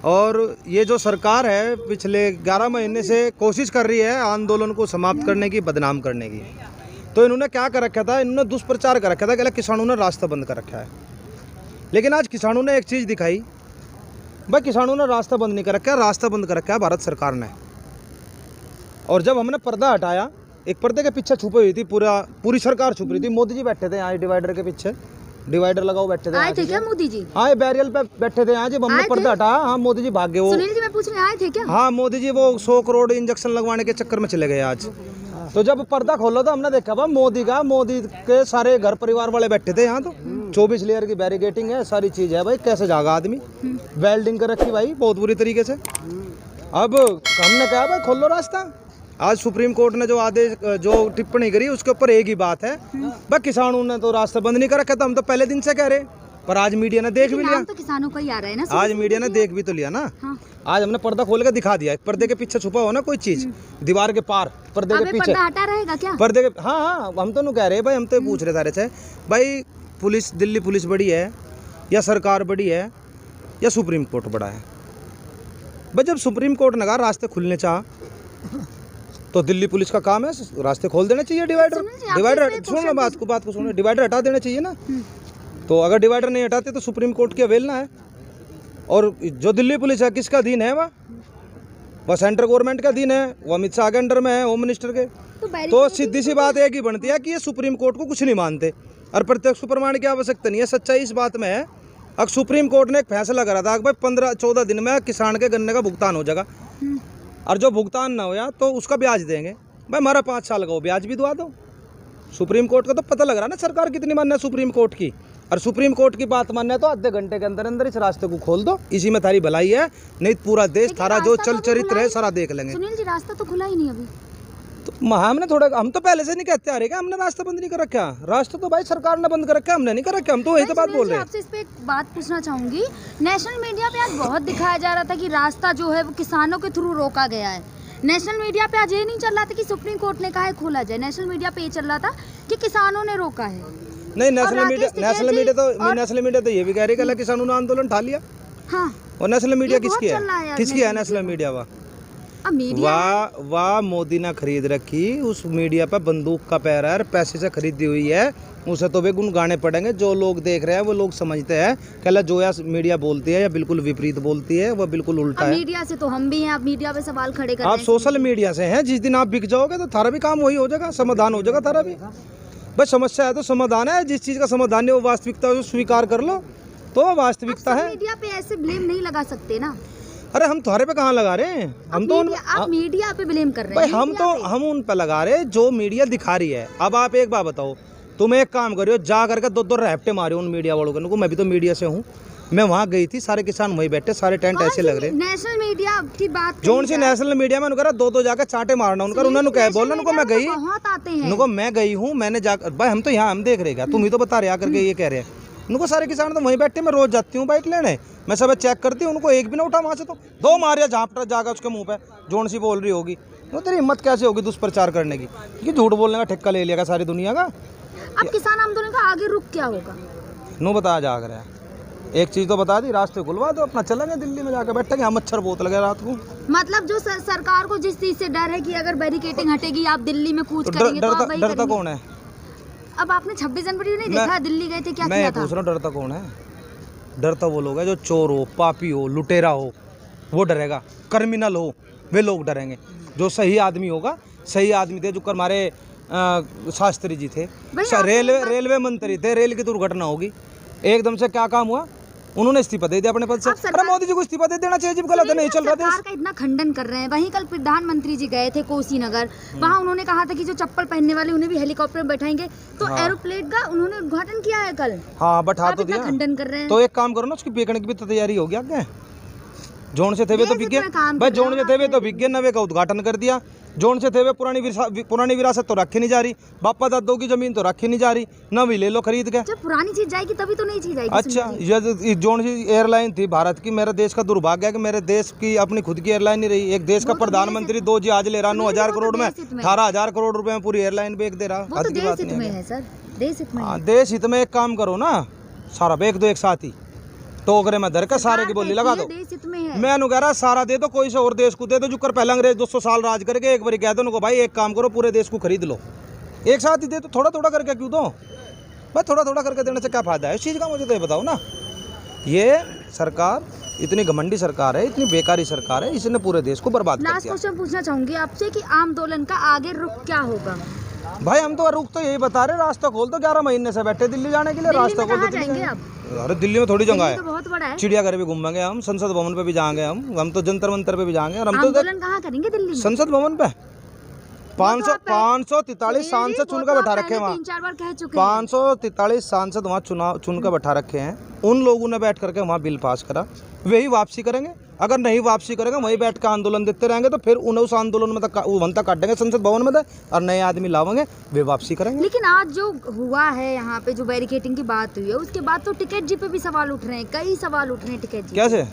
और ये जो सरकार है पिछले 11 महीने से कोशिश कर रही है आंदोलन को समाप्त करने की, बदनाम करने की। तो इन्होंने क्या कर रखा था, इन्होंने दुष्प्रचार कर रखा था कि किसानों ने रास्ता बंद कर रखा है। लेकिन आज किसानों ने एक चीज़ दिखाई, भाई किसानों ने रास्ता बंद नहीं कर रखा है, रास्ता बंद कर रखा है भारत सरकार ने। और जब हमने पर्दा हटाया, एक पर्दे के पीछे छुपी हुई थी पूरी सरकार छुप रही थी। मोदी जी बैठे थे यहाँ डिवाइडर के पीछे, डिवाइडर लगाओ बैठे थे। आए थे क्या मोदी जी? हाँ, बैरियल पे बैठे थे यहाँ। जब हमने पर्दा हटाया, हाँ मोदी जी भाग गए। वो सुनील जी मैं पूछ रही आए थे क्या? हाँ, मोदी जी वो 100 करोड़ इंजेक्शन लगवाने के चक्कर में चले गए आज। तो जब पर्दा खोला तो हमने देखा भाई मोदी के सारे घर परिवार वाले बैठे थे यहाँ। तो 24 लेयर की बैरिकेटिंग है, सारी चीज है भाई, कैसे जागा आदमी। वेल्डिंग कर रखी भाई बहुत बुरी तरीके से। अब हमने कहा भाई खोलो रास्ता। आज सुप्रीम कोर्ट ने जो टिप्पणी करी उसके ऊपर एक ही बात है, भाई किसानों ने तो रास्ता बंद नहीं कर रखा था, हम तो पहले दिन से कह रहे, पर आज मीडिया ने देख भी लिया। तो किसानों का ही आ रहा है ना, आज मीडिया ने देख भी तो लिया ना। हाँ। आज हमने पर्दा खोल के दिखा दिया, पर्दे के पीछे छुपा हो ना कोई चीज, दीवार के पार पर्दे के पीछे हटा रहेगा क्या पर्दे के। हाँ, हम तो नहीं कह रहे भाई, हम तो पूछ रहे सारे से भाई, पुलिस, दिल्ली पुलिस बड़ी है या सरकार बड़ी है या सुप्रीम कोर्ट बड़ा है? भाई जब सुप्रीम कोर्ट ने कहा रास्ते खुलने चाह, तो दिल्ली पुलिस का काम है रास्ते खोल देना चाहिए। डिवाइडर सुनो बात को सुनो, डिवाइडर हटा देना चाहिए ना। तो अगर डिवाइडर नहीं हटाते तो सुप्रीम कोर्ट की अवहेलना है। और जो दिल्ली पुलिस है किसका अधीन है? वह सेंट्रल गवर्नमेंट का अधीन है, वो अमित शाह के अंडर में है, होम मिनिस्टर के। तो सीधी सी बात एक ही बनती है कि ये सुप्रीम कोर्ट को कुछ नहीं मानते और प्रत्यक्ष प्रमाण की आवश्यकता नहीं है। सच्चाई इस बात में है, अब सुप्रीम कोर्ट ने एक फैसला करा था कि भाई 15-14 दिन में किसान के गन्ने का भुगतान हो जाएगा, और जो भुगतान ना होया तो उसका ब्याज देंगे। भाई हमारा 5 साल का वो ब्याज भी दवा दो। सुप्रीम कोर्ट का तो पता लग रहा है ना सरकार कितनी मान्य है सुप्रीम कोर्ट की। और सुप्रीम कोर्ट की बात मानना है तो आधे घंटे के अंदर अंदर इस रास्ते को खोल दो, इसी में थारी भलाई है। नहीं पूरा देश थारा जो चल चरित्र है सारा देख लेंगे। सुनील जी रास्ता तो खुला ही नहीं अभी। तो हमने थोड़ा, हम तो पहले से नहीं कहते आ रहे, हमने रास्ता बंद नहीं कर रखा। रास्ता तो भाई सरकार ने बंद कर रखा, हमने नहीं कर रखा। हम तो वही तो बात बोल रहे हैं। आपसे इस पे एक बात पूछना चाहूंगी, नेशनल मीडिया पे आज बहुत दिखाया जा रहा था कि रास्ता जो है वो किसानों के थ्रू रोका गया है। नेशनल मीडिया पे आज ये नहीं चल रहा था कि सुप्रीम कोर्ट ने कहा है खोला जाए, नेशनल मीडिया पे ये चल रहा था कि किसानों ने रोका है। नहीं, नेशनल मीडिया तो ये भी कह रही है कि किसानों ने आंदोलन उठा लिया। हाँ। और नेशनल मीडिया किसकी है? नेशनल मीडिया वाह मोदी ने खरीद रखी, उस मीडिया पे बंदूक का पैर है, पैसे से खरीदी हुई है, उसे तो वे गुण गाने पड़ेंगे। जो लोग देख रहे हैं वो लोग समझते हैं कि जो या मीडिया बोलती है या बिल्कुल विपरीत बोलती है, वह बिल्कुल उल्टा है। मीडिया से तो हम भी हैं, आप मीडिया पे सवाल खड़े कर रहे हैं। आप सोशल मीडिया से हैं, जिस दिन आप बिक जाओगे तो थारा भी काम वही हो जाएगा, समाधान हो जाएगा थारा भी। बस समस्या है तो समाधान है, जिस चीज का समाधान है वो वास्तविकता है, स्वीकार कर लो तो वास्तविकता है। मीडिया पे ऐसे ब्लेम नहीं लगा सकते ना। अरे हम तुम्हारे पे कहाँ लगा रहे हैं, हम तो आप मीडिया पे ब्लेम कर रहे हैं। भाई हम उन पे लगा रहे हैं जो मीडिया दिखा रही है। अब आप एक बात बताओ, तुम एक काम करियो, जा करके 2-2 रैप्टे मारियो उन मीडिया वालों को। मैं भी तो मीडिया से हूँ, मैं वहाँ गई थी, सारे किसान वहीं बैठे, सारे टेंट ऐसे लग रहे। नेशनल मीडिया की बात जोन सी नेशनल मीडिया में उनका 2-2 जाकर चाटे मारना उनका, उन्होंने कह बोलना उनको मैं गई, उनको मैं गई हूँ, मैंने जाकर भाई हम तो यहाँ हम देख रहे, तुम ही तो बता रहे आकर के ये कह रहे हैं। उनको सारे किसान तो वहीं बैठे, मैं रोज जाती हूँ बाइक लेने, मैं सब चेक करती हूँ, उनको एक भी ना उठा वहाँ से, तो 2 मारिया झापटा जाकर उसके मुंह पे। जोन सी बोल रही होगी, तो तेरी हिम्मत कैसे होगी दुष्प्रचार करने की, कि झूठ बोलने का ठेका ले लिया सारी दुनिया का। अब किसान आंदोलन का आगे रुख क्या होगा? नो बताया जा रहा है, एक चीज तो बता दी, रास्ते खुलवा दो, अपना चलेंगे दिल्ली में जाकर बैठेंगे। हम मच्छर बहुत लगे रात को। मतलब जो सरकार को जिस चीज से डर है कि अगर बैरिकेटिंग हटेगी आप दिल्ली में कूच करेंगे, तो आप वही डरता कौन है? अब आपने 26 जनवरी नहीं देखा, दिल्ली गए थे, क्या किया था? मैं पूछ रहा हूँ डरता कौन है? डरता वो लोग है जो चोर हो, पापी हो, लुटेरा हो, वो डरेगा। क्रिमिनल हो, वे लोग डरेंगे। जो सही आदमी होगा, सही आदमी थे जो हमारे शास्त्री जी थे, रेलवे मंत्री थे, रेल की दुर्घटना होगी, एकदम से क्या काम हुआ, उन्होंने इस्तीफा दे दिया अपने पद से। अरे मोदी जी को इस्तीफा दे देना चाहिए, जब गलत नहीं चल रहा था। सरकार का इतना खंडन कर रहे हैं। वहीं कल प्रधानमंत्री जी गए थे कोसीनगर, वहाँ उन्होंने कहा था कि जो चप्पल पहनने वाले उन्हें भी हेलीकॉप्टर में बैठाएंगे, तो एरोप्लेन का उन्होंने उद्घाटन किया है कल। हाँ, बैठा तो दिया, खंडन कर रहे हैं। तो एक काम करो ना, उसकी बेचने की भी तैयारी हो गया क्या? जोन से थे वे तो बिक गए भाई, जोन से थे वे तो बिक गए, नवे का उद्घाटन कर दिया। जोन से थे वे पुरानी विरासत तो रखी नहीं जा रही, बापा दादों की जमीन तो रखी नहीं जा रही, नवी ले लो खरीद के। जब पुरानी चीज जाएगी तभी तो नई चीज आएगी। अच्छा, ये जोन सी एयरलाइन थी भारत की, मेरे देश का दुर्भाग्य है कि मेरे देश की अपनी खुद की एयरलाइन नहीं रही। एक देश का प्रधानमंत्री 2 जहाज ले रहा, 9,000 करोड़ में, 18,000 करोड़ रुपए में पूरी एयरलाइन बेच दे रहा। देश हित में है सर, देश हित में। देश हित में एक काम करो ना, सारा बेच दो एक साथ ही, टोकरे में धर के सारे की बोली लगा दो। देश हित में है। मैं कह रहा सारा दे दो, कोई से और देश को दे दो। जो कर पहले अंग्रेज 200 साल राज करके एक बार कह दो उनको भाई एक काम करो पूरे देश को खरीद लो, एक साथ ही दे दो। थोड़ा थोड़ा करके क्यों दो भाई, थोड़ा थोड़ा करके देने से क्या फायदा है इस चीज़ का, मुझे तो ये बताओ ना। ये सरकार इतनी घमंडी सरकार है, इतनी बेकारी सरकार है, इसने पूरे देश को बर्बाद कर लास्ट दिया। क्वेश्चन पूछना चाहूंगी आपसे कि आंदोलन का आगे रुख क्या होगा? भाई हम तो रुख तो यही बता रहे, रास्ता खोल दो। 11 महीने से बैठे दिल्ली जाने के लिए, रास्ता खोल दो। जाएंगे आप? अरे दिल्ली में थोड़ी जगह है, तो बहुत बड़ा है। चिड़ियाघर भी घूमेंगे हम, संसद भवन पे भी जाएंगे हम तो जंतर मंतर पे भी जाएंगे। और हम तो आंदोलन कहाँ करेंगे? दिल्ली में संसद भवन पे 543 सांसद चुन कर बैठा रखे हैं वहाँ। 3-4 बार कह चुके हैं। 543 सांसद वहाँ चुन कर बैठा रखे हैं। उन लोगों ने बैठ करके वहाँ बिल पास करा, वही वापसी करेंगे। अगर नहीं वापसी करेंगे, वहीं बैठ कर आंदोलन देते रहेंगे, तो फिर उन्हें उस आंदोलन में तक वन तक काटेंगे संसद भवन में और नए आदमी लावेंगे, वे वापसी करेंगे। लेकिन आज जो हुआ है यहाँ पे, जो बैरिकेटिंग की बात हुई है, उसके बाद तो टिकट जी पे भी सवाल उठ रहे हैं, कई सवाल उठ रहे हैं टिकट जी। कैसे?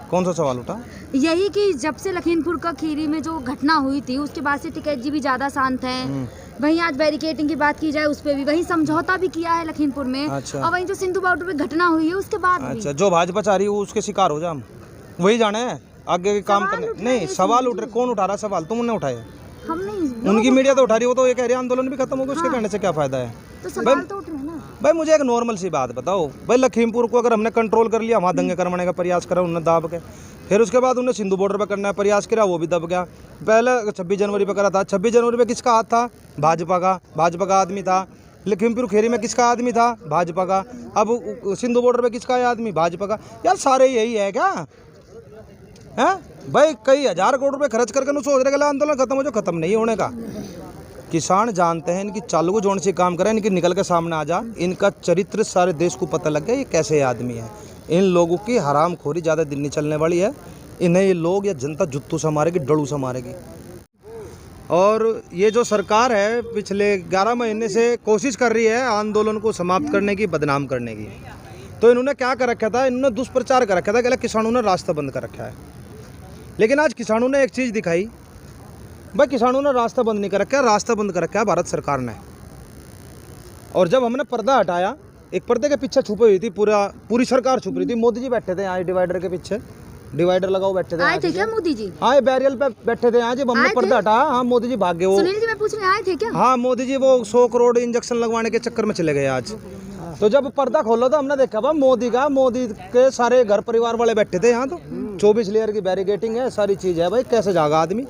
कौन सा सवाल उठा? यही कि जब से लखीमपुर का खीरी में जो घटना हुई थी, उसके बाद से टिकट जी भी ज्यादा शांत हैं। वहीं आज बैरिकेटिंग की बात की जाए, उस पे भी वही समझौता भी किया है लखीमपुर में। अच्छा। और वहीं जो सिंधु बॉर्डर पे घटना हुई है, उसके बाद भी। अच्छा, जो भाजपा चाह रही है उसके शिकार हो जा, हम वही जाने हैं आगे के काम करने। नहीं, सवाल उठ रहे, कौन उठा रहा सवाल? तुमने उठाए? हम नहीं, उनकी मीडिया तो उठा रही है, वो तो ये कह रही है आंदोलन भी खत्म हो गया, उसके कहने से क्या फायदा है? तो सवाल तो उठ रहे हैं ना। भाई मुझे एक नॉर्मल सी बात बताओ, भाई लखीमपुर को अगर हमने कंट्रोल कर लिया, वहाँ दंगे करवाने का प्रयास करा उन्होंने दाब के, फिर उसके बाद उन्हें सिंधु बॉर्डर पे करने का प्रयास किया, वो भी दब गया। पहले 26 जनवरी पे करा था, 26 जनवरी पे किसका हाथ था? भाजपा का आदमी था। लखीमपुर खीरी में किसका आदमी था? भाजपा का। अब सिंधु बॉर्डर पे किसका है आदमी? भाजपा का। यार सारे यही है क्या है भाई? कई हजार करोड़ रुपए खर्च करके सोच रहे आंदोलन खत्म हो जाए, खत्म नहीं होने का। किसान जानते हैं इनकी चालू को जोड़ से काम करें, इनकी निकल के सामने आ जा, इनका चरित्र सारे देश को पता लग गया ये कैसे आदमी है। इन लोगों की हरामखोरी ज़्यादा दिन नहीं चलने वाली है। इन्हें ये लोग या जनता जुत्तू से मारेगी, डड़ू से मारेगी। और ये जो सरकार है पिछले 11 महीने से कोशिश कर रही है आंदोलन को समाप्त करने की, बदनाम करने की। तो इन्होंने क्या कर रखा था? इन्होंने दुष्प्रचार कर रखा था कि किसानों ने रास्ता बंद कर रखा है। लेकिन आज किसानों ने एक चीज़ दिखाई, भाई किसानों ने रास्ता बंद नहीं कर रखा है, रास्ता बंद कर रखा है भारत सरकार ने। और जब हमने पर्दा हटाया, एक पर्दे के पीछे छुपी हुई थी पूरी सरकार छुप रही थी। मोदी जी बैठे थे यहाँ डिवाइडर के पीछे, डिवाइडर लगाओ बैठे थे। आए थे क्या मोदी जी? हाँ, बैरियल पे बैठे थे यहाँ। जब हमने पर्दा हटाया, हाँ मोदी जी भाग गए। वो सुनील जी मैं पूछ रही हूँ, आए थे क्या? हाँ, मोदी जी वो 100 करोड़ इंजेक्शन लगवाने के चक्कर में चले गए आज। तो जब पर्दा खोला तो हमने देखा मोदी के सारे घर परिवार वाले बैठे थे यहाँ। तो 24 लेयर की बैरिकेटिंग है, सारी चीज है भाई, कैसे जागा आदमी?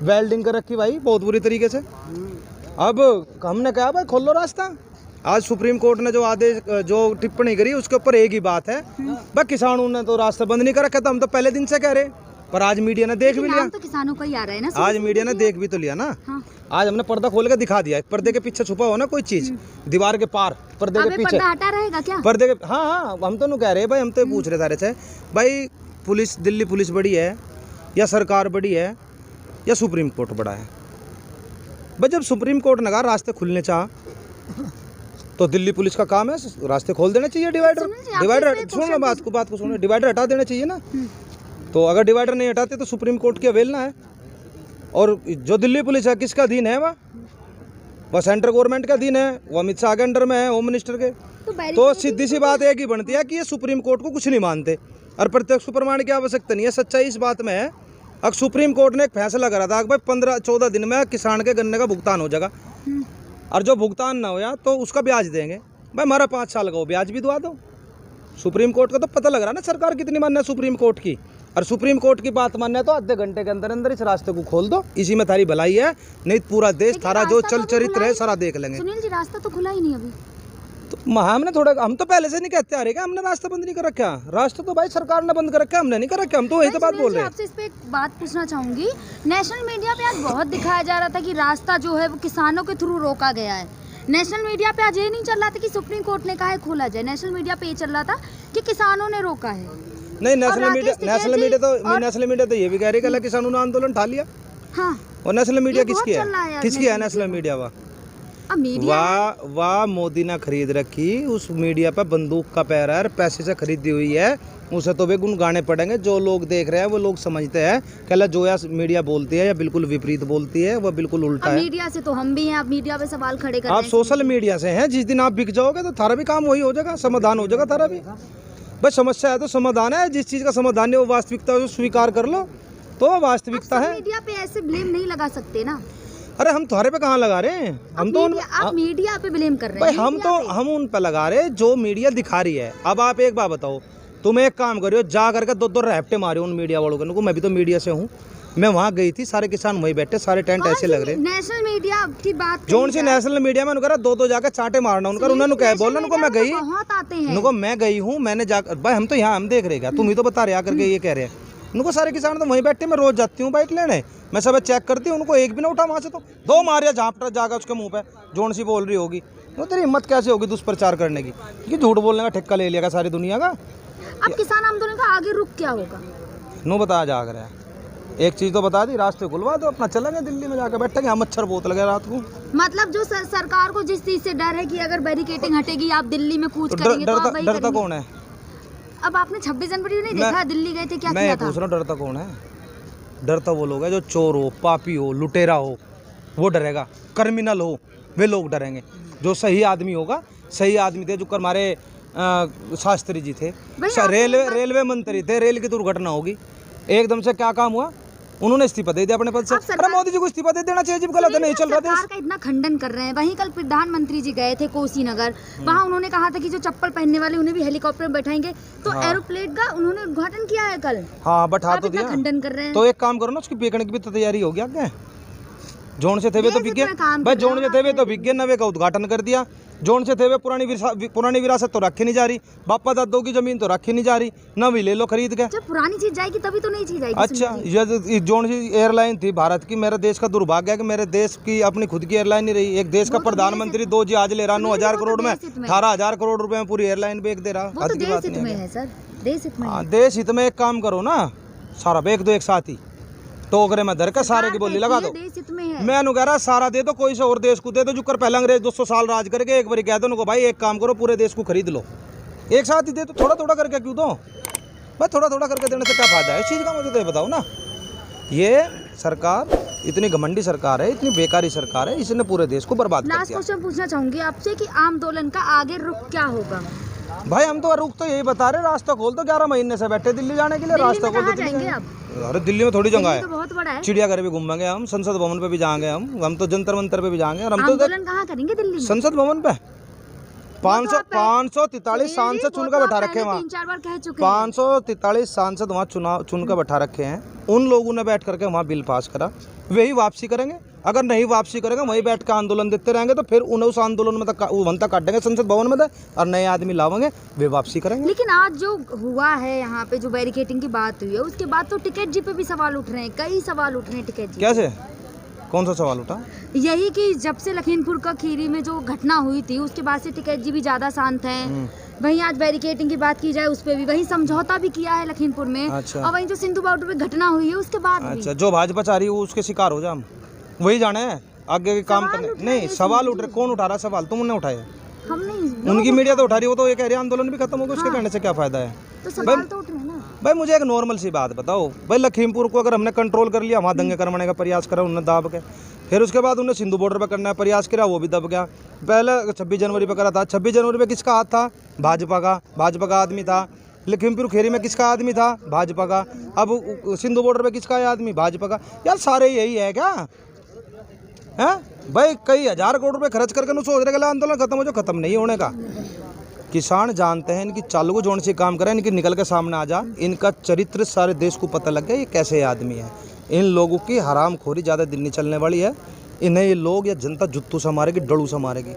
वेल्डिंग कर रखी भाई बहुत बुरी तरीके से। अब हमने कहा भाई खोल लो रास्ता। आज सुप्रीम कोर्ट ने जो टिप्पणी करी उसके ऊपर एक ही बात है, भाई किसानों ने तो रास्ता बंद नहीं कर रखा था, हम तो पहले दिन से कह रहे, पर आज मीडिया ने देख भी लिया। तो किसानों का ही आ रहा है ना, आज मीडिया ने देख भी तो लिया ना। हाँ। आज हमने पर्दा खोल के दिखा दिया, पर्दे के पीछे छुपा हो ना कोई चीज, दीवार के पार, पर्दे के पीछे पर्दा हटा रहेगा क्या? पर्दे के, हाँ हम तो कह रहे भाई, हम तो पूछ रहे सारे से भाई, पुलिस दिल्ली पुलिस बड़ी है या सरकार बड़ी है या सुप्रीम कोर्ट बड़ा है? भाई जब सुप्रीम कोर्ट ने कहा रास्ते खुलने चाह, तो दिल्ली पुलिस का काम है रास्ते खोल देना चाहिए। डिवाइडर सुनो बात को सुनो, डिवाइडर हटा देना चाहिए ना। तो अगर डिवाइडर नहीं हटाते तो सुप्रीम कोर्ट की अवेलना है। और जो दिल्ली पुलिस है किसका अधीन है? वह सेंट्रल गवर्नमेंट का अधीन है, वो अमित शाह के अंडर में है, होम मिनिस्टर के। तो सीधी सी बात एक ही बनती है कि ये सुप्रीम कोर्ट को कुछ नहीं मानते और प्रत्यक्ष प्रमाण की आवश्यकता नहीं है। सच्चाई इस बात में है, अब सुप्रीम कोर्ट ने एक फैसला करा था कि भाई 15-14 दिन में किसान के गन्ने का भुगतान हो जाएगा, और जो भुगतान ना होया तो उसका ब्याज देंगे। भाई हमारा 5 साल का वो ब्याज भी दवा दो। सुप्रीम कोर्ट का तो पता लग रहा है ना सरकार कितनी मान्य है सुप्रीम कोर्ट की। और सुप्रीम कोर्ट की बात मानना है तो आधे घंटे के अंदर अंदर इस रास्ते को खोल दो, इसी में थारी भलाई है। नहीं पूरा देश थारा जो चल चरित्र है सारा देख लेंगे। सुनील जी रास्ता तो खुला ही नहीं अभी। तो हमने हम तो पहले से नहीं कहते आ रहे, हमने रास्ता बंद नहीं कर रखा। रास्ता तो भाई सरकार ने बंद कर रखा, हमने नहीं कर रखा। हम तो वही तो बात बोल रहे हैं। आपसे इस पे एक बात पूछना चाहूंगी, नेशनल मीडिया पे आज बहुत दिखाया जा रहा था कि रास्ता जो है वो किसानों के थ्रू रोका गया है। नेशनल मीडिया पे आज ये नहीं चल रहा था कि सुप्रीम कोर्ट ने कहा है खोला जाए, नेशनल मीडिया पे ये चल रहा था कि किसानों ने रोका है। नहीं, नेशनल मीडिया तो ये भी कह रही है किसानों ने आंदोलन उठा लिया। हाँ। और नेशनल मीडिया किसकी है? नेशनल मीडिया वाह मोदी ने खरीद रखी उस मीडिया पे बंदूक का पैर है, पैसे से खरीदी हुई है, उसे तो वे गुण गाने पड़ेंगे। जो लोग देख रहे हैं वो लोग समझते हैं कि जो या मीडिया बोलती है या बिल्कुल विपरीत बोलती है, वो बिल्कुल उल्टा है। मीडिया से तो हम भी हैं, आप मीडिया पे सवाल खड़े करते हैं। आप सोशल मीडिया से हैं, जिस दिन आप बिक जाओगे तो थारा भी काम वही हो जाएगा, समाधान हो जाएगा थारा भी। भाई समस्या है तो समाधान है, जिस चीज़ का समाधान है वो वास्तविकता है, स्वीकार कर लो तो वास्तविकता है। मीडिया पे ऐसे ब्लेम नहीं लगा सकते ना। अरे हम तुम्हारे पे कहाँ लगा रहे हैं, हम तो आप मीडिया पे ब्लेम कर रहे भाई हैं। हम उन पे लगा रहे हैं जो मीडिया दिखा रही है। अब आप एक बात बताओ, तुम एक काम करियो, जा करके 2-2 रैप्टे मारे उन मीडिया वालों को। मैं भी तो मीडिया से हूँ, मैं वहाँ गई थी, सारे किसान वहीं बैठे, सारे टेंट ऐसे लग रहे। नेशनल मीडिया की बात जोन सी नेशनल मीडिया में उनका 2-2 जाकर चाटे मारना उनका, उन्होंने क्या बोलना उनको, मैं गई बहुत आते हैं, उनको मैं गई हूँ, मैंने जाकर भाई हम तो यहाँ हम देख रहे क्या, तुम ही तो बता रहे आकर के ये कह रहे हैं। उनको सारे किसान तो वहीं बैठे, मैं रोज जाती हूँ बाइक लेने, मैं सब चेक करती हूँ, उनको एक भी ना उठा वहाँ से, तो 2 मारिया झापटा जाकर उसके मुंह पे। जोन सी बोल रही होगी, तो तेरी हिम्मत कैसे होगी दुष्प्रचार करने की, कि झूठ बोलने का ठेका ले लिया सारी दुनिया का। अब किसान आंदोलन का आगे रुख क्या होगा? नो बताया जा रहा है, एक चीज़ तो बता दी, रास्ते खुलवा दो, अपना चलेंगे दिल्ली में जाकर बैठेंगे, हम मच्छर बहुत लगे रात को। मतलब जो सरकार को जिस चीज से डर है कि अगर बैरिकेटिंग हटेगी आप दिल्ली में कूच करेंगे, तो आप वही डरता करेंगे। कौन है? अब आपने 26 जनवरी नहीं देखा, दिल्ली गए थे, क्या मैं किया था? पूछ रहा हूँ डरता कौन है? डरता वो लोग है जो चोर हो, पापी हो, लुटेरा हो, वो डरेगा। क्रिमिनल हो, वे लोग डरेंगे। जो सही आदमी होगा, सही आदमी थे, जो हमारे शास्त्री जी थे, रेलवे मंत्री थे, रेल की दुर्घटना होगी, एकदम से क्या काम हुआ, उन्होंने इस्तीफा दे दिया अपने पद से। अरे मोदी जी को इस्तीफा दे देना चाहिए, जब गलत है, नहीं चल रहा सरकार का इतना खंडन कर रहे हैं। वहीं कल प्रधानमंत्री जी गए थे कोसीनगर, वहाँ उन्होंने कहा था कि जो चप्पल पहनने वाले उन्हें भी हेलीकॉप्टर में बैठाएंगे, तो एरोप्लेन का उन्होंने उद्घाटन किया है कल। हाँ, बैठा तो दिया, खंडन कर रहे हैं। तो एक काम करो ना, उसकी बेचने की भी तो तैयारी हो गया क्या? जोन से थे वे तो बिक गए भाई, जोन से थे वे तो बिक गए, नवे का उद्घाटन कर दिया। जोन से थे वे पुरानी विरासत तो रखी नहीं जा रही, बापा दादों की जमीन तो रखी नहीं जा रही, नवी ले लो खरीद के। जब पुरानी चीज जाएगी तभी तो नई चीज आएगी। अच्छा, ये जोन सी एयरलाइन थी भारत की, मेरे देश का दुर्भाग्य है कि मेरे देश की अपनी खुद की एयरलाइन नहीं रही। एक देश का प्रधानमंत्री 2 जहाज ले रहा, 9,000 करोड़ में, 18,000 करोड़ रुपए में पूरी एयरलाइन बेच दे रहा। देश हित में है सर, देश हित में। हाँ, देश हित में एक काम करो ना, सारा बेच दो एक साथ ही, टोकरे में धर के सारे की बोली लगा दो। मैं कह रहा सारा दे दो, कोई से और देश को दे दो, जो कर पहले अंग्रेज 200 साल राज करके, एक बार कह दो उनको भाई एक काम करो, पूरे देश को खरीद लो, एक साथ ही दे दो, थोड़ा थोड़ा करके क्यों दो भाई, थोड़ा थोड़ा करके देने से क्या फायदा है इस चीज़ का, मुझे तो ये बताओ ना। ये सरकार इतनी घमंडी सरकार है, इतनी बेकारी सरकार है, इसने पूरे देश को बर्बाद कर दिया। लास्ट क्वेश्चन पूछना चाहूंगी आपसे कि आंदोलन का आगे रुख क्या होगा? भाई हम तो रुख तो यही बता रहे, रास्ता खोल दो, 11 महीने से बैठे दिल्ली जाने के लिए, रास्ता खोल दो जाएंगे आप। अरे दिल्ली में थोड़ी जगह है, तो बहुत बड़ा है। चिड़ियाघर भी घूमेंगे हम, संसद भवन पे भी जाएंगे हम तो जंतर मंतर पे भी जाएंगे। और हम तो आंदोलन कहाँ करेंगे? दिल्ली में संसद भवन पे 543 सांसद चुनकर बैठा रखे हैं वहाँ, 3-4 बार कह चुके हैं। 543 सांसद वहाँ चुनकर बैठा रखे हैं। उन लोगों ने बैठ करके वहाँ बिल पास करा, वही वापसी करेंगे। अगर नहीं वापसी करेंगे, वहीं बैठ कर आंदोलन देते रहेंगे, तो फिर उन्हें उस आंदोलन में तक वन तक काट देंगे संसद भवन में, और नए आदमी लावेंगे, वे वापसी करेंगे। लेकिन आज जो हुआ है यहाँ पे, जो बैरिकेटिंग की बात हुई है, उसके बाद तो टिकैत जी पे भी सवाल उठ रहे हैं, कई सवाल उठ रहे हैं टिकैत जी। कैसे? कौन सा सवाल उठा? यही कि जब से लखीमपुर का खीरी में जो घटना हुई थी, उसके बाद से टिकैत जी भी ज्यादा शांत हैं। वहीं आज बैरिकेटिंग की बात की जाए, उस पे भी वही समझौता भी किया है लखीमपुर में। अच्छा। और वहीं जो सिंधु बॉर्डर पे घटना हुई है, उसके बाद अच्छा, जो भाजपा चाह रही है उसके शिकार हो जा, हम वही जाने हैं आगे के काम करने। नहीं, सवाल उठ रहे, कौन उठा रहा सवाल? तुमने उठाया? हम नहीं, उनकी मीडिया तो उठा रही है, वो तो ये कह रही है आंदोलन भी खत्म होगा, उसके कहने से क्या फायदा है? तो सवाल तो उठ रहे हैं ना। भाई मुझे एक नॉर्मल सी बात बताओ, भाई लखीमपुर को अगर हमने कंट्रोल कर लिया, वहाँ दंगे करवाने का प्रयास करा उन्होंने दाब के, फिर उसके बाद उन्हें सिंधु बॉर्डर पर करने का प्रयास किया, वो भी दब गया। पहले 26 जनवरी पे करा था, 26 जनवरी पे किसका हाथ था? भाजपा का आदमी था। लखीमपुर खीरी में किसका आदमी था? भाजपा का। अब सिंधु बॉर्डर पे किसका है आदमी? भाजपा का। यार सारे यही है क्या है भाई? कई हजार करोड़ रुपए खर्च करके सोच रहे आंदोलन खत्म हो, जो खत्म नहीं होने का। किसान जानते हैं इनकी चालू को जोड़ से काम करें, इनकी निकल के सामने आ जा, इनका चरित्र सारे देश को पता लग गया ये कैसे आदमी है। इन लोगों की हरामखोरी ज़्यादा दिन नहीं चलने वाली है, इन्हें ये लोग या जनता जुत्तू से मारेगी, डड़ू से मारेगी।